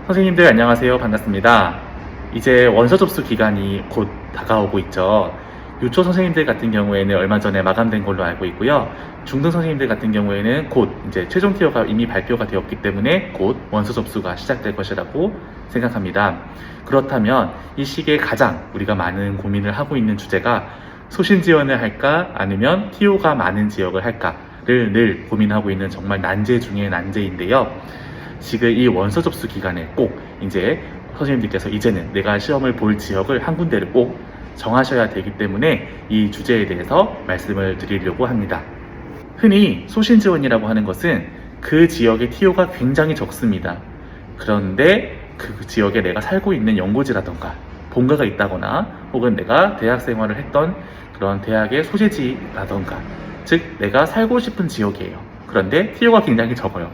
선생님들 안녕하세요. 반갑습니다. 이제 원서 접수 기간이 곧 다가오고 있죠. 유초 선생님들 같은 경우에는 얼마 전에 마감된 걸로 알고 있고요. 중등 선생님들 같은 경우에는 곧 이제 최종 티어가 이미 발표가 되었기 때문에 곧 원서 접수가 시작될 것이라고 생각합니다. 그렇다면 이 시기에 가장 우리가 많은 고민을 하고 있는 주제가 소신 지원을 할까 아니면 TO가 많은 지역을 할까를 늘 고민하고 있는 정말 난제 중의 난제인데요. 지금 이 원서 접수 기간에 꼭 이제 선생님들께서 이제는 내가 시험을 볼 지역을 한 군데를 꼭 정하셔야 되기 때문에 이 주제에 대해서 말씀을 드리려고 합니다. 흔히 소신 지원이라고 하는 것은 그 지역의 TO가 굉장히 적습니다. 그런데 그 지역에 내가 살고 있는 연고지라던가 본가가 있다거나 혹은 내가 대학 생활을 했던 그런 대학의 소재지라던가 즉 내가 살고 싶은 지역이에요. 그런데 TO가 굉장히 적어요.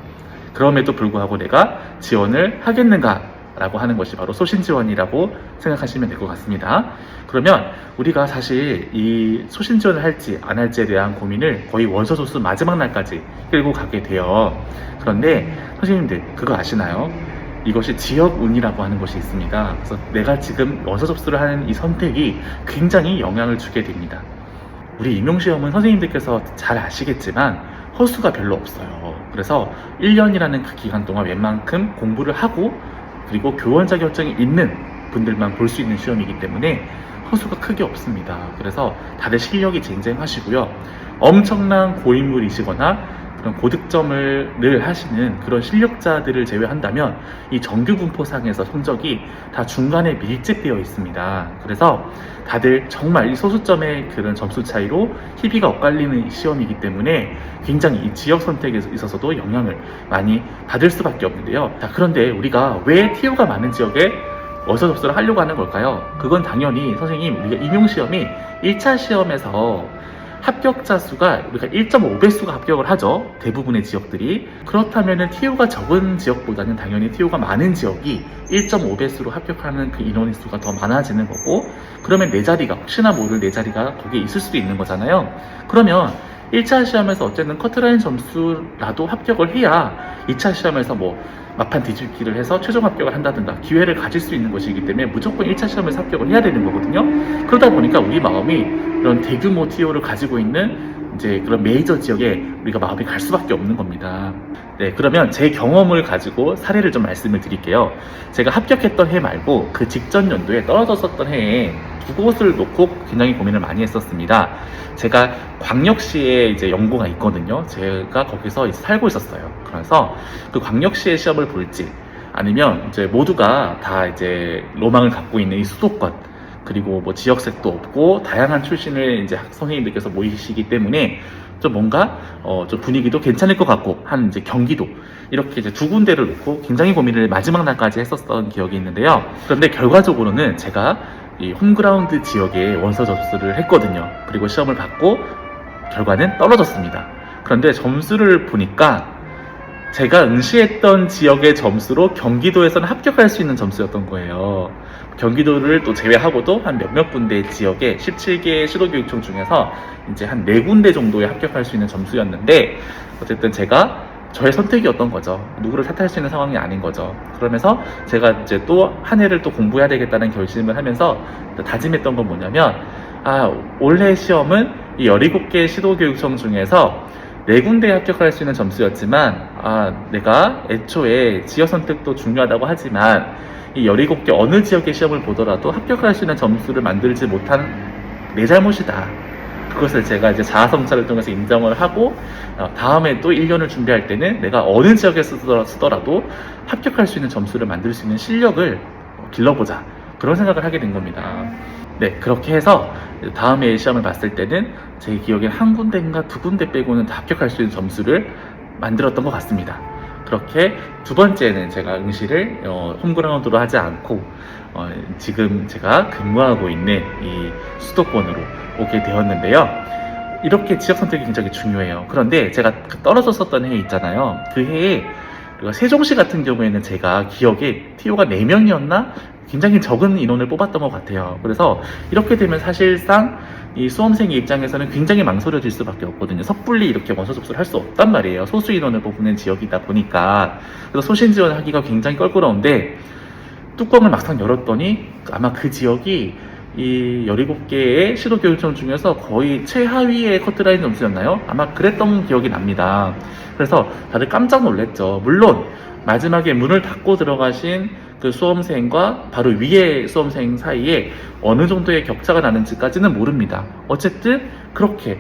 그럼에도 불구하고 내가 지원을 하겠는가 라고 하는 것이 바로 소신 지원이라고 생각하시면 될 것 같습니다. 그러면 우리가 사실 이 소신 지원을 할지 안 할지에 대한 고민을 거의 원서 접수 마지막 날까지 끌고 가게 돼요. 그런데 선생님들 그거 아시나요? 이것이 지역운이라고 하는 것이 있습니다. 그래서 내가 지금 원서 접수를 하는 이 선택이 굉장히 영향을 주게 됩니다. 우리 임용시험은 선생님들께서 잘 아시겠지만 허수가 별로 없어요. 그래서 1년이라는 그 기간 동안 웬만큼 공부를 하고 그리고 교원 자격증이 있는 분들만 볼 수 있는 시험이기 때문에 허수가 크게 없습니다. 그래서 다들 실력이 쟁쟁하시고요. 엄청난 고인물이시거나 그런 고득점을 늘 하시는 그런 실력자들을 제외한다면 이 정규 분포상에서 성적이 다 중간에 밀집되어 있습니다. 그래서 다들 정말 이 소수점의 그런 점수 차이로 희비가 엇갈리는 시험이기 때문에 굉장히 이 지역 선택에 있어서도 영향을 많이 받을 수밖에 없는데요. 자, 그런데 우리가 왜 TO가 많은 지역에 원서 접수를 하려고 하는 걸까요? 그건 당연히 선생님 우리가 임용시험이 1차 시험에서 합격자 수가 우리가 1.5배수가 합격을 하죠. 대부분의 지역들이. 그렇다면 TO가 적은 지역보다는 당연히 TO가 많은 지역이 1.5배수로 합격하는 그 인원의 수가 더 많아지는 거고, 그러면 내 자리가 혹시나 모를 내 자리가 거기에 있을 수도 있는 거잖아요. 그러면 1차 시험에서 어쨌든 커트라인 점수라도 합격을 해야 2차 시험에서 뭐 막판 뒤집기를 해서 최종 합격을 한다든가 기회를 가질 수 있는 것이기 때문에 무조건 1차 시험에서 합격을 해야 되는 거거든요. 그러다 보니까 우리 마음이 이런 대규모 TO를 가지고 있는 이제 그런 메이저 지역에 우리가 마음이 갈 수밖에 없는 겁니다. 네, 그러면 제 경험을 가지고 사례를 좀 말씀을 드릴게요. 제가 합격했던 해 말고 그 직전 연도에 떨어졌었던 해에 두 곳을 놓고 굉장히 고민을 많이 했었습니다. 제가 광역시에 이제 연고가 있거든요. 제가 거기서 이제 살고 있었어요. 그래서 그 광역시의 시험을 볼지 아니면 이제 모두가 다 이제 로망을 갖고 있는 이 수도권 그리고 뭐 지역색도 없고 다양한 출신을 이제 선생님들께서 모이시기 때문에 좀 뭔가 좀 분위기도 괜찮을 것 같고 한 이제 경기도 이렇게 이제 두 군데를 놓고 굉장히 고민을 마지막 날까지 했었던 기억이 있는데요. 그런데 결과적으로는 제가 이 홈그라운드 지역에 원서 접수를 했거든요. 그리고 시험을 받고 결과는 떨어졌습니다. 그런데 점수를 보니까 제가 응시했던 지역의 점수로 경기도에서는 합격할 수 있는 점수였던 거예요. 경기도를 또 제외하고도 한 몇몇 군데 지역에 17개 시도교육청 중에서 이제 한 4군데 정도에 합격할 수 있는 점수였는데 어쨌든 제가 저의 선택이었던 거죠. 누구를 탓할 수 있는 상황이 아닌 거죠. 그러면서 제가 이제 또 한 해를 또 공부해야 되겠다는 결심을 하면서 다짐했던 건 뭐냐면 올해 시험은 이 17개 시도교육청 중에서 4군데에 합격할 수 있는 점수였지만 내가 애초에 지역 선택도 중요하다고 하지만 이 17개 어느 지역의 시험을 보더라도 합격할 수 있는 점수를 만들지 못한 내 잘못이다. 그것을 제가 이제 자아성찰을 통해서 인정을 하고 다음에 또 1년을 준비할 때는 내가 어느 지역에 쓰더라도 합격할 수 있는 점수를 만들 수 있는 실력을 길러보자. 그런 생각을 하게 된 겁니다. 네, 그렇게 해서 다음에 시험을 봤을 때는 제 기억엔 한 군데인가 두 군데 빼고는 다 합격할 수 있는 점수를 만들었던 것 같습니다. 그렇게 두 번째는 제가 응시를 홈그라운드로 하지 않고 지금 제가 근무하고 있는 이 수도권으로 오게 되었는데요. 이렇게 지역 선택이 굉장히 중요해요. 그런데 제가 떨어졌었던 해 있잖아요. 그 해에 세종시 같은 경우에는 제가 기억에 TO가 4명이었나? 굉장히 적은 인원을 뽑았던 것 같아요. 그래서 이렇게 되면 사실상 이 수험생의 입장에서는 굉장히 망설여질 수밖에 없거든요. 섣불리 이렇게 원서 접수를 할 수 없단 말이에요. 소수 인원을 뽑는 지역이다 보니까. 그래서 소신 지원하기가 굉장히 껄끄러운데 뚜껑을 막상 열었더니 아마 그 지역이 이 17개의 시도교육청 중에서 거의 최하위의 커트라인 점수였나요? 아마 그랬던 기억이 납니다. 그래서 다들 깜짝 놀랐죠. 물론 마지막에 문을 닫고 들어가신 그 수험생과 바로 위의 수험생 사이에 어느 정도의 격차가 나는지까지는 모릅니다. 어쨌든 그렇게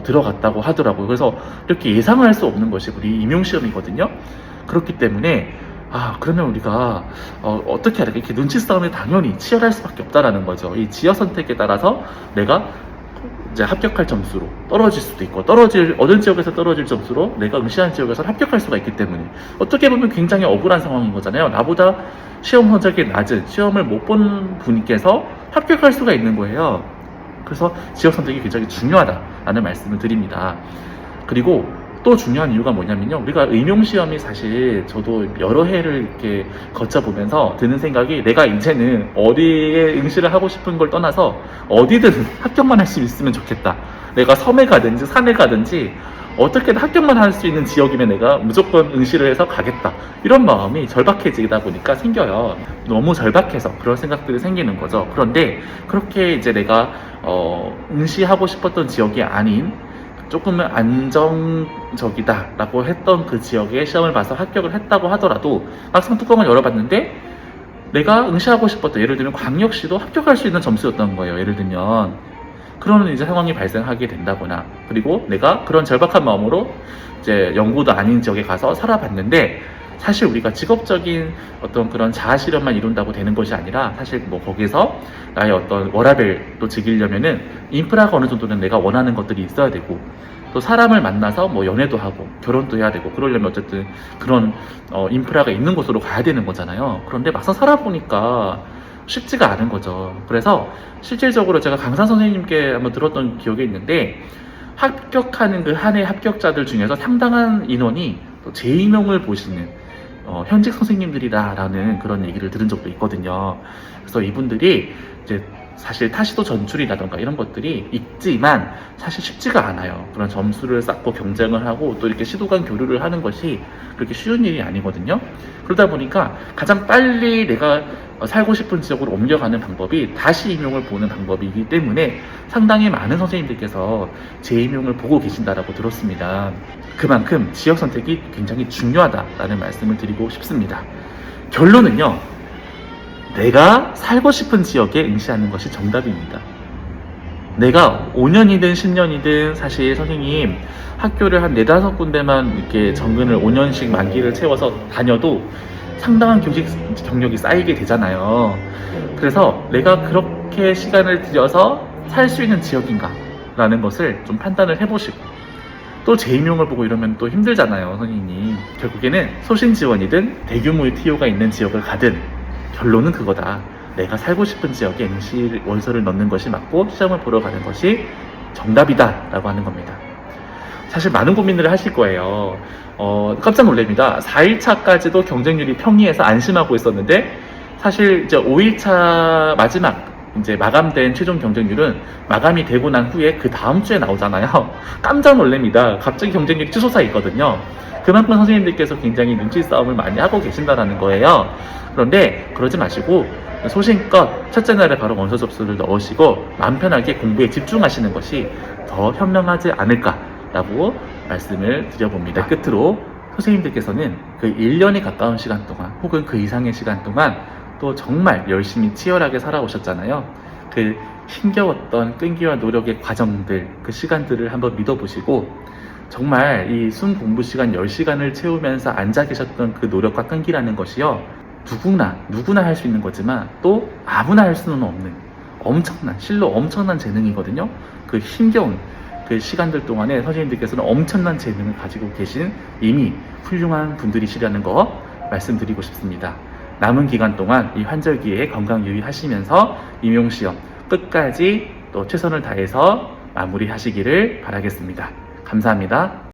들어갔다고 하더라고요. 그래서 이렇게 예상을 할 수 없는 것이 우리 임용시험이거든요. 그렇기 때문에 그러면 우리가 어떻게 해야 될까? 이렇게 눈치 싸움이 당연히 치열할 수밖에 없다라는 거죠. 이 지역 선택에 따라서 내가 이제 합격할 점수로 떨어질 수도 있고, 어느 지역에서 떨어질 점수로 내가 응시한 지역에서 합격할 수가 있기 때문에 어떻게 보면 굉장히 억울한 상황인 거잖아요. 나보다 시험 성적이 낮은, 시험을 못 본 분께서 합격할 수가 있는 거예요. 그래서 지역 선택이 굉장히 중요하다라는 말씀을 드립니다. 그리고 또 중요한 이유가 뭐냐면요. 우리가 임용시험이 사실 저도 여러 해를 이렇게 거쳐보면서 드는 생각이, 내가 이제는 어디에 응시를 하고 싶은 걸 떠나서 어디든 합격만 할 수 있으면 좋겠다. 내가 섬에 가든지 산에 가든지 어떻게든 합격만 할 수 있는 지역이면 내가 무조건 응시를 해서 가겠다. 이런 마음이 절박해지다 보니까 생겨요. 너무 절박해서 그런 생각들이 생기는 거죠. 그런데 그렇게 이제 내가 응시하고 싶었던 지역이 아닌 조금은 안정적이다 라고 했던 그 지역에 시험을 봐서 합격을 했다고 하더라도 막상 뚜껑을 열어봤는데 내가 응시하고 싶었던, 예를 들면 광역시도 합격할 수 있는 점수였던 거예요. 예를 들면 그런 이제 상황이 발생하게 된다거나, 그리고 내가 그런 절박한 마음으로 이제 연고도 아닌 지역에 가서 살아봤는데 사실 우리가 직업적인 어떤 그런 자아 실현만 이룬다고 되는 것이 아니라, 사실 뭐 거기서 나의 어떤 워라밸도 즐기려면은 인프라가 어느 정도는 내가 원하는 것들이 있어야 되고, 또 사람을 만나서 뭐 연애도 하고 결혼도 해야 되고, 그러려면 어쨌든 그런 인프라가 있는 곳으로 가야 되는 거잖아요. 그런데 막상 살아보니까 쉽지가 않은 거죠. 그래서 실질적으로 제가 강사 선생님께 한번 들었던 기억이 있는데, 합격하는 그 한 해 합격자들 중에서 상당한 인원이 또 재임용을 보시는 현직 선생님들이라는 그런 얘기를 들은 적도 있거든요. 그래서 이분들이 이제 사실 타시도 전출이라던가 이런 것들이 있지만 사실 쉽지가 않아요. 그런 점수를 쌓고 경쟁을 하고 또 이렇게 시도 간 교류를 하는 것이 그렇게 쉬운 일이 아니거든요. 그러다 보니까 가장 빨리 내가 살고 싶은 지역으로 옮겨가는 방법이 다시 임용을 보는 방법이기 때문에 상당히 많은 선생님들께서 재임용을 보고 계신다라고 들었습니다. 그만큼 지역 선택이 굉장히 중요하다라는 말씀을 드리고 싶습니다. 결론은요, 내가 살고 싶은 지역에 응시하는 것이 정답입니다. 내가 5년이든 10년이든 사실 선생님 학교를 한 4, 5군데만 이렇게 정근을 5년씩 만기를 채워서 다녀도 상당한 교직 경력이 쌓이게 되잖아요. 그래서 내가 그렇게 시간을 들여서 살 수 있는 지역인가 라는 것을 좀 판단을 해보시고, 또 재임용을 보고 이러면 또 힘들잖아요, 선생님이. 결국에는 소신 지원이든 대규모의 TO가 있는 지역을 가든 결론은 그거다. 내가 살고 싶은 지역에 응시 원서를 넣는 것이 맞고 시험을 보러 가는 것이 정답이다 라고 하는 겁니다. 사실 많은 고민들을 하실 거예요. 깜짝 놀랍니다. 4일차까지도 경쟁률이 평이해서 안심하고 있었는데, 사실 이제 5일차 마지막 이제 마감된 최종 경쟁률은 마감이 되고 난 후에 그 다음 주에 나오잖아요. 깜짝 놀랍니다. 갑자기 경쟁률이 치솟아 있거든요. 그만큼 선생님들께서 굉장히 눈치 싸움을 많이 하고 계신다는 거예요. 그런데 그러지 마시고 소신껏 첫째 날에 바로 원서 접수를 넣으시고 마음 편하게 공부에 집중하시는 것이 더 현명하지 않을까라고 말씀을 드려봅니다. 끝으로 선생님들께서는 그 1년에 가까운 시간 동안 혹은 그 이상의 시간 동안 또 정말 열심히 치열하게 살아오셨잖아요. 그 힘겨웠던 끈기와 노력의 과정들, 그 시간들을 한번 믿어보시고, 정말 이 순 공부 시간 10시간을 채우면서 앉아 계셨던 그 노력과 끈기라는 것이요, 누구나 할 수 있는 거지만 또 아무나 할 수는 없는 실로 엄청난 재능이거든요. 그 힘겨운 그 시간들 동안에 선생님들께서는 엄청난 재능을 가지고 계신 이미 훌륭한 분들이시라는 거 말씀드리고 싶습니다. 남은 기간 동안 이 환절기에 건강 유의하시면서 임용시험 끝까지 또 최선을 다해서 마무리하시기를 바라겠습니다. 감사합니다.